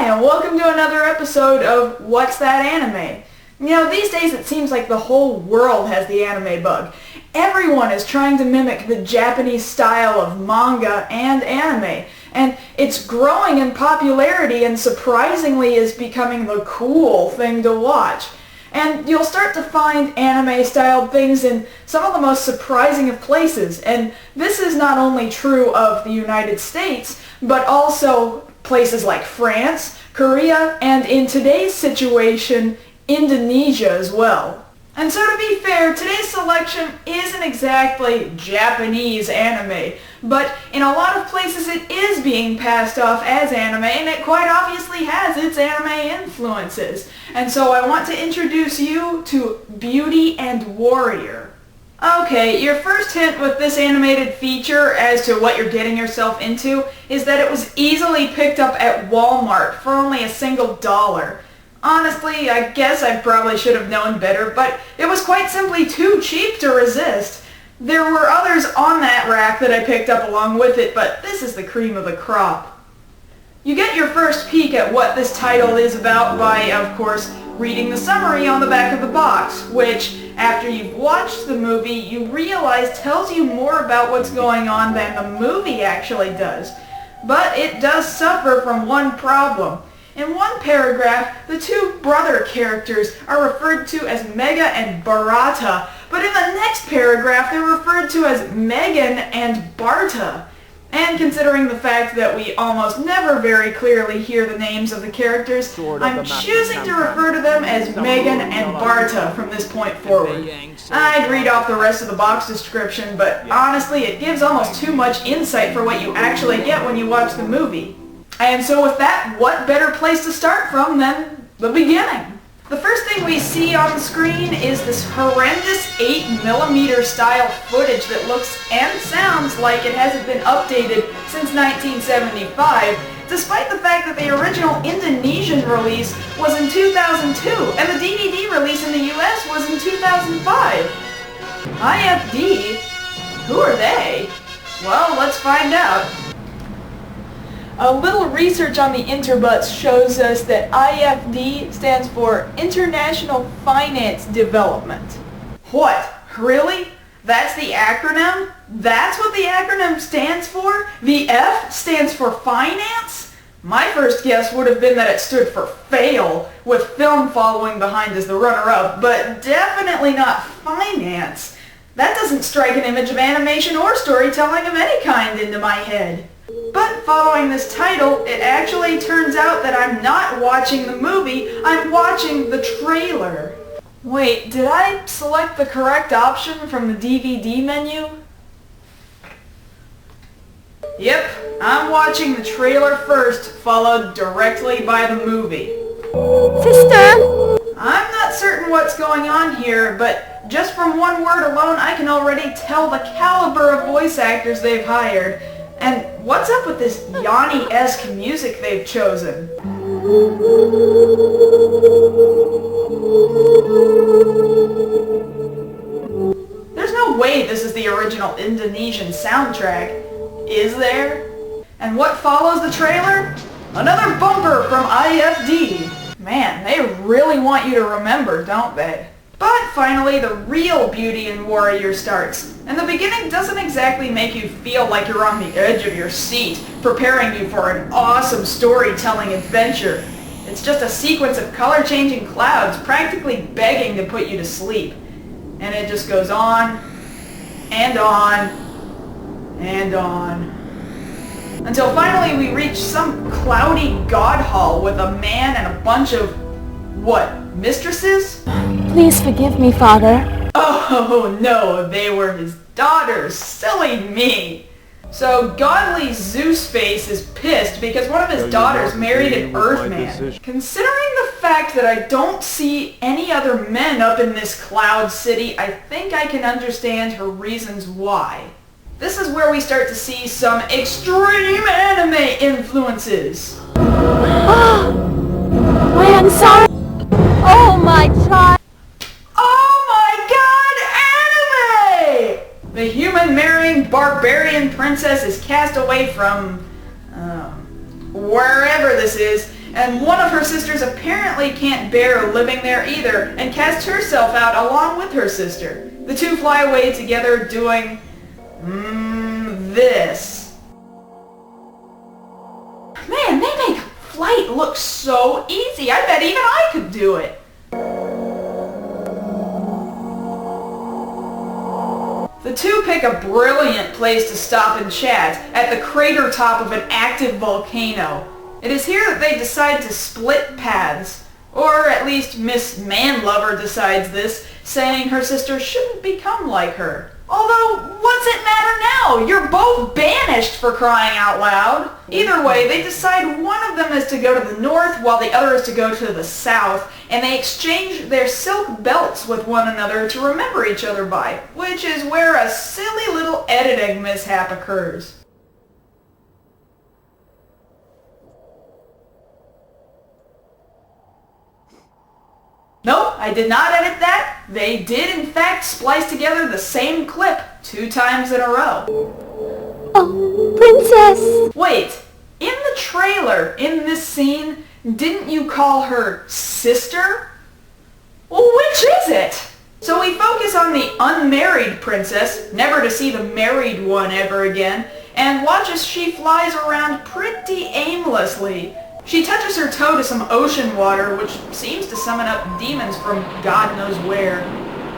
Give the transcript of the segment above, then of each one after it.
and welcome to another episode of What's That Anime? You know, these days it seems like the whole world has the anime bug. Everyone is trying to mimic the Japanese style of manga and anime, and it's growing in popularity and surprisingly is becoming the cool thing to watch. And you'll start to find anime-styled things in some of the most surprising of places, and this is not only true of the United States, but also places like France, Korea, and in today's situation, Indonesia as well. And so to be fair, today's selection isn't exactly Japanese anime, but in a lot of places it is being passed off as anime, and it quite obviously has its anime influences. And so I want to introduce you to Beauty and Warrior. Okay, your first hint with this animated feature as to what you're getting yourself into is that it was easily picked up at Walmart for only $1. Honestly, I guess I probably should have known better, but it was quite simply too cheap to resist. There were others on that rack that I picked up along with it, but this is the cream of the crop. You get your first peek at what this title is about by, of course, reading the summary on the back of the box, which, after you've watched the movie, you realize tells you more about what's going on than the movie actually does. But it does suffer from one problem. In one paragraph, the two brother characters are referred to as Mega and Barata, but in the next paragraph they're referred to as Megan and Barta. And considering the fact that we almost never very clearly hear the names of the characters, I'm choosing to refer to them as Megan and Barta from this point forward. I'd read off the rest of the box description, but honestly it gives almost too much insight for what you actually get when you watch the movie. And so with that, what better place to start from than the beginning? The first thing we see on the screen is this horrendous 8mm style footage that looks and sounds like it hasn't been updated since 1975, despite the fact that the original Indonesian release was in 2002 and the DVD release in the US was in 2005. IFD? Who are they? Well, let's find out. A little research on the Interbuts shows us that IFD stands for International Finance Development. What? Really? That's the acronym? That's what the acronym stands for? The F stands for finance? My first guess would have been that it stood for fail, with film following behind as the runner-up, but definitely not finance. That doesn't strike an image of animation or storytelling of any kind into my head. But following this title, it actually turns out that I'm not watching the movie, I'm watching the trailer. Wait, did I select the correct option from the DVD menu? Yep, I'm watching the trailer first, followed directly by the movie. Sister! I'm not certain what's going on here, but just from one word alone I can already tell the caliber of voice actors they've hired. And what's up with this Yanni-esque music they've chosen? There's no way this is the original Indonesian soundtrack, is there? And what follows the trailer? Another bumper from IFD. Man, they really want you to remember, don't they? But finally, the real Beauty and Warrior starts, and the beginning doesn't exactly make you feel like you're on the edge of your seat, preparing you for an awesome storytelling adventure. It's just a sequence of color-changing clouds practically begging to put you to sleep. And it just goes on, and on, and on. Until finally we reach some cloudy god hall with a man and a bunch of, what, mistresses? Please forgive me, Father. Oh no, they were his daughters. Silly me. So godly Zeus Face is pissed because one of his daughters married an Earthman. Considering the fact that I don't see any other men up in this cloud city, I think I can understand her reasons why. This is where we start to see some extreme anime influences. Wait, I'm sorry. Oh my child. The human-marrying barbarian princess is cast away from wherever this is, And one of her sisters apparently can't bear living there either and casts herself out along with her sister. The two fly away together doing... this. Man, they make flight look so easy. I bet even I could do it. The two pick a brilliant place to stop and chat at the crater top of an active volcano. It is here that they decide to split paths. Or at least Miss Manlover decides this, saying her sister shouldn't become like her. Although, what's it matter now? You're both banished, for crying out loud. Either way, they decide one of them is to go to the north while the other is to go to the south, and they exchange their silk belts with one another to remember each other by, which is where a silly little editing mishap occurs. Nope, I did not edit that. They did in fact splice together the same clip 2 times in a row. Oh, Princess! Wait, in the trailer, in this scene, didn't you call her sister? Well, which is it? So we focus on the unmarried princess, never to see the married one ever again, and watch as she flies around pretty aimlessly. She touches her toe to some ocean water, which seems to summon up demons from God knows where.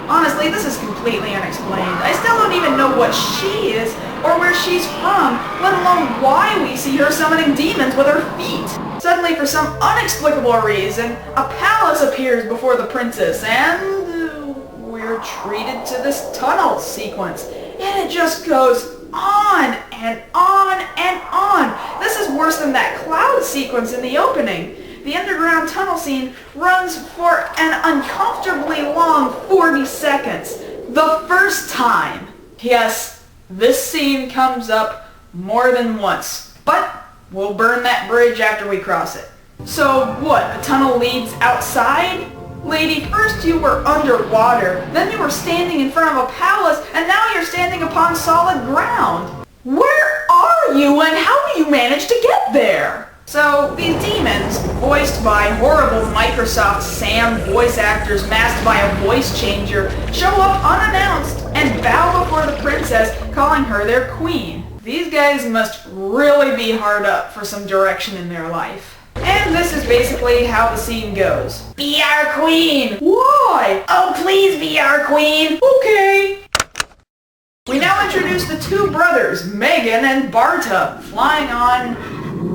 Honestly, this is completely unexplained. I still don't even know what she is, or where she's from, let alone why we see her summoning demons with her feet. Suddenly, for some inexplicable reason, a palace appears before the princess, and we're treated to this tunnel sequence. And it just goes on and on and on. This is worse than that cloud sequence in the opening. The underground tunnel scene runs for an uncomfortably long 40 seconds. The first time. Yes, this scene comes up more than once, but we'll burn that bridge after we cross it. So what, the tunnel leads outside? Lady, first you were underwater, then you were standing in front of a palace, and now you're standing upon solid ground. Where are you and how do you manage to get there? So, these demons, voiced by horrible Microsoft Sam voice actors masked by a voice changer, show up unannounced and bow before the princess, calling her their queen. These guys must really be hard up for some direction in their life. And this is basically how the scene goes. Be our queen! Why? Oh, please be our queen! Okay. We now introduce the two brothers, Megan and Barta, flying on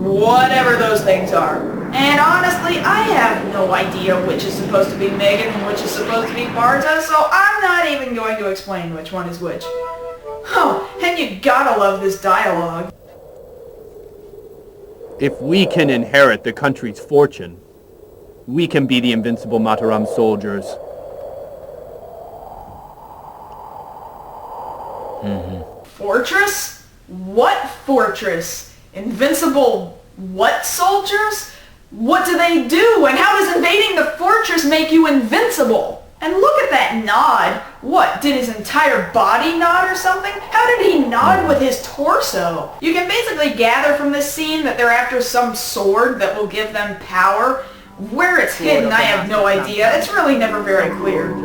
whatever those things are. And honestly, I have no idea which is supposed to be Megan and which is supposed to be Barta, so I'm not even going to explain which one is which. Oh, and you gotta love this dialogue. If we can inherit the country's fortune, we can be the invincible Mataram soldiers. Fortress? What fortress? Invincible what soldiers? What do they do? And how does invading the fortress make you invincible? And look at that nod. What, did his entire body nod or something? How did he nod with his torso? You can basically gather from this scene that they're after some sword that will give them power. Where it's hidden, I have no idea. It's really never very clear.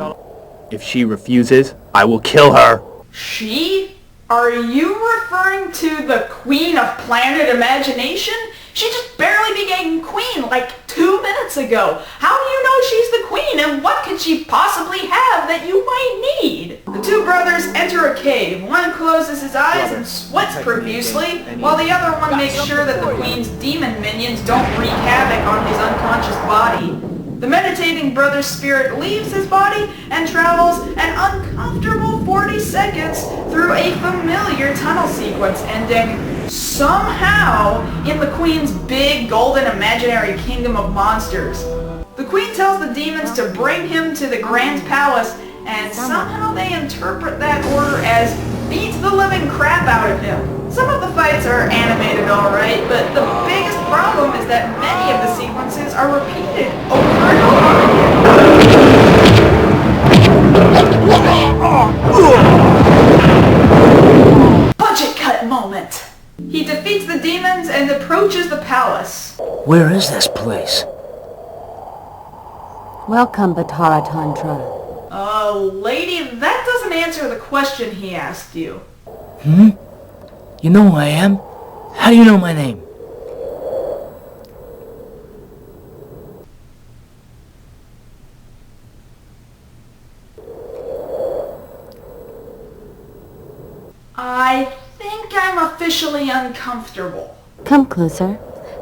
If she refuses, I will kill her. She? Are you referring to the Queen of Planet Imagination? She just barely became queen like 2 minutes ago. How do you know she's the queen, and what could she possibly have that you might need? The two brothers enter a cave. One closes his eyes and sweats profusely, while the other one makes sure that the queen's demon minions don't wreak havoc on his unconscious body. The meditating brother's spirit leaves his body and travels an uncomfortable 40 seconds through a familiar tunnel sequence, ending somehow in the queen's big golden imaginary kingdom of monsters. The queen tells the demons to bring him to the grand palace, and somehow they interpret that order as beat the living crap out of him. Some of the fights are animated alright, but the biggest problem is that many of the sequences are repeated over and over again. Budget cut moment! He defeats the demons and approaches the palace. Where is this place? Welcome, Batara Tantra. Lady, that doesn't answer the question he asked you. You know who I am? How do you know my name? I think I'm officially uncomfortable. Come closer,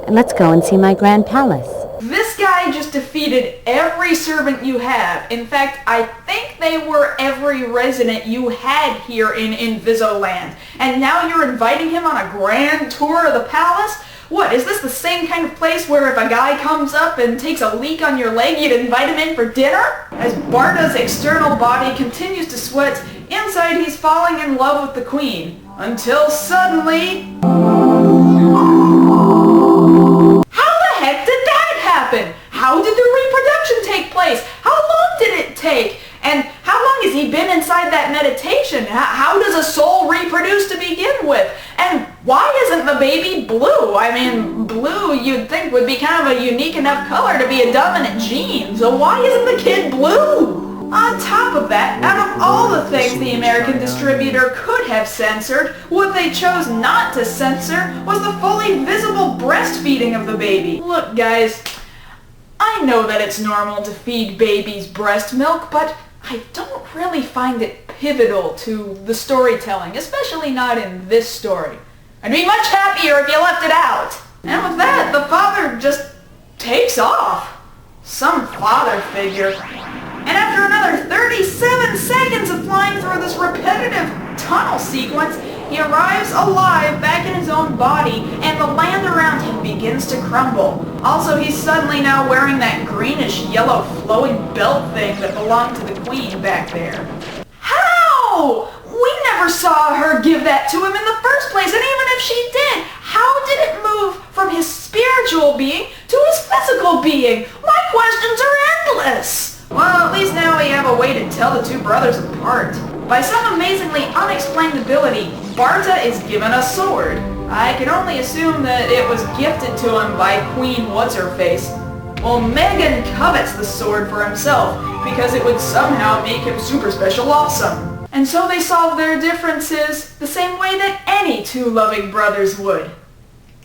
and let's go and see my grand palace. This guy just defeated every servant you have. In fact, I think they were every resident you had here in Invisoland. And now you're inviting him on a grand tour of the palace? What, is this the same kind of place where if a guy comes up and takes a leak on your leg, you'd invite him in for dinner? As Barta's external body continues to sweat, inside he's falling in love with the queen. Until suddenly... How did the reproduction take place? How long did it take? And how long has he been inside that meditation? How does a soul reproduce to begin with? And why isn't the baby blue? I mean, blue you'd think would be kind of a unique enough color to be a dominant gene. So why isn't the kid blue? On top of that, out of all the things the American distributor could have censored, what they chose not to censor was the fully visible breastfeeding of the baby. Look, guys, I know that it's normal to feed babies breast milk, but I don't really find it pivotal to the storytelling, especially not in this story. I'd be much happier if you left it out. And with that, the father just takes off. Some father figure. And after another 37 seconds of flying through this repetitive tunnel sequence, he arrives alive back in his own body, and the land around him begins to crumble. Also, he's suddenly now wearing that greenish-yellow flowing belt thing that belonged to the queen back there. How? We never saw her give that to him in the first place, and even if she did, how did it move from his spiritual being to his physical being? My questions are endless! Well, at least now we have a way to tell the two brothers apart. By some amazingly unexplained ability, Barta is given a sword. I can only assume that it was gifted to him by Queen What's-Her-Face. Well, Megan covets the sword for himself because it would somehow make him super special awesome. And so they solve their differences the same way that any two loving brothers would.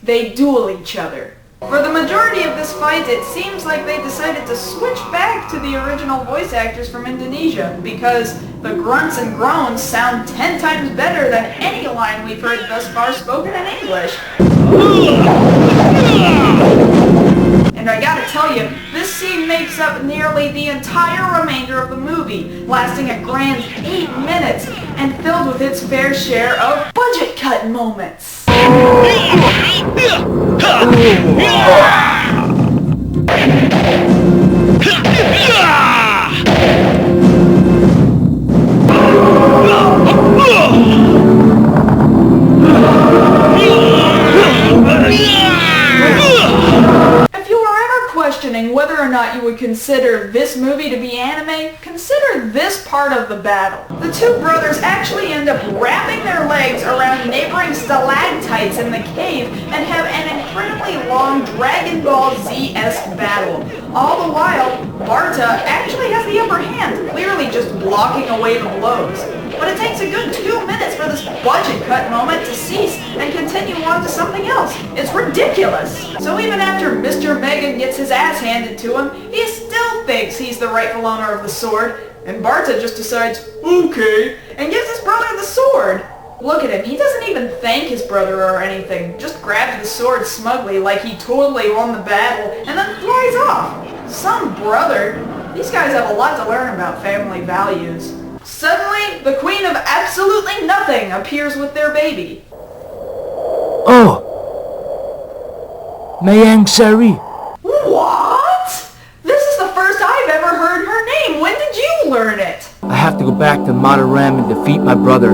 They duel each other. For the majority of this fight, it seems like they decided to switch back to the original voice actors from Indonesia because the grunts and groans sound 10 times better than any line we've heard thus far spoken in English. And I gotta tell you, this scene makes up nearly the entire remainder of the movie, lasting a grand 8 minutes and filled with its fair share of budget cut moments. Questioning whether or not you would consider this movie to be anime, consider this part of the battle. The two brothers actually end up wrapping their legs around neighboring stalactites in the cave and have an incredibly long Dragon Ball Z-esque battle. All the while, Barta actually has the upper hand, clearly just blocking away the blows. But it takes a good 2 minutes for this budget cut moment to cease and continue on to something else. It's ridiculous. So even after Mr. Megan gets his ass handed to him, he still thinks he's the rightful owner of the sword, and Barta just decides, okay, and gives his brother the sword. Look at him, he doesn't even thank his brother or anything, just grabs the sword smugly like he totally won the battle, and then flies off. Some brother. These guys have a lot to learn about family values. Suddenly, the queen of absolutely nothing appears with their baby. Oh! Mayang Sari. What? This is the first I've ever heard her name. When did you learn it? I have to go back to Mataram and defeat my brother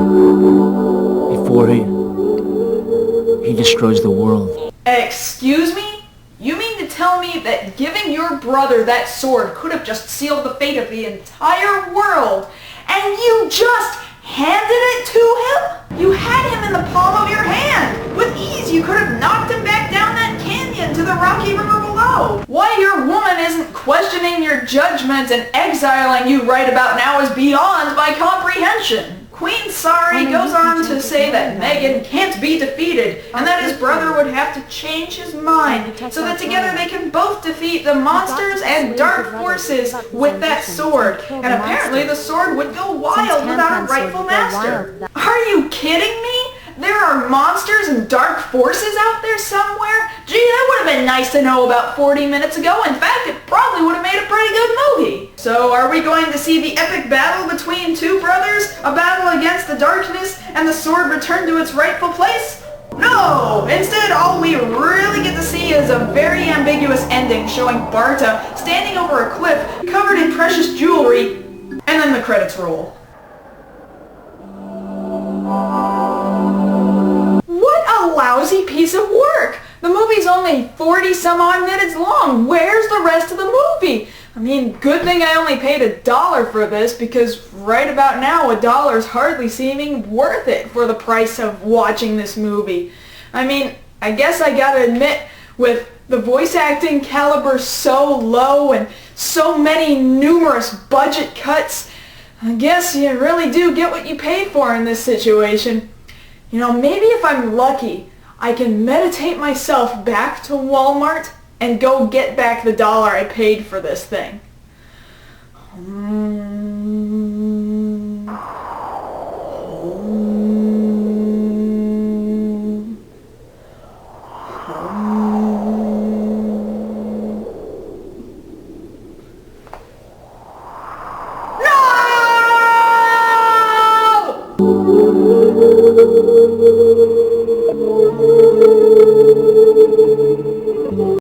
before he destroys the world. Excuse me? You mean to tell me that giving your brother that sword could have just sealed the fate of the entire world, and you just handed it to him? You had him in the palm of your hand. With ease, you could have knocked him back down that canyon into the rocky river below. Why your woman isn't questioning your judgment and exiling you right about now is beyond my comprehension. Queen Sari goes on to say that Megan can't be defeated and that his brother would have to change his mind so that together they can both defeat the monsters and dark forces with that sword. And apparently the sword would go wild without a rightful master. Are you kidding me? There are monsters and dark forces out there somewhere? Gee, that would have been nice to know about 40 minutes ago. In fact, it probably would have made a pretty good movie. So are we going to see the epic battle between two brothers? A battle against the darkness and the sword return to its rightful place? No! Instead, all we really get to see is a very ambiguous ending showing Barta standing over a cliff covered in precious jewelry, and then the credits roll. Lousy piece of work. The movie's only 40 some odd minutes long. Where's the rest of the movie? I mean, good thing I only paid $1 for this because right about now $1's hardly seeming worth it for the price of watching this movie. I mean, I guess I gotta admit, with the voice acting caliber so low and so many numerous budget cuts, I guess you really do get what you pay for in this situation. You know, maybe if I'm lucky, I can meditate myself back to Walmart and go get back the $1 I paid for this thing.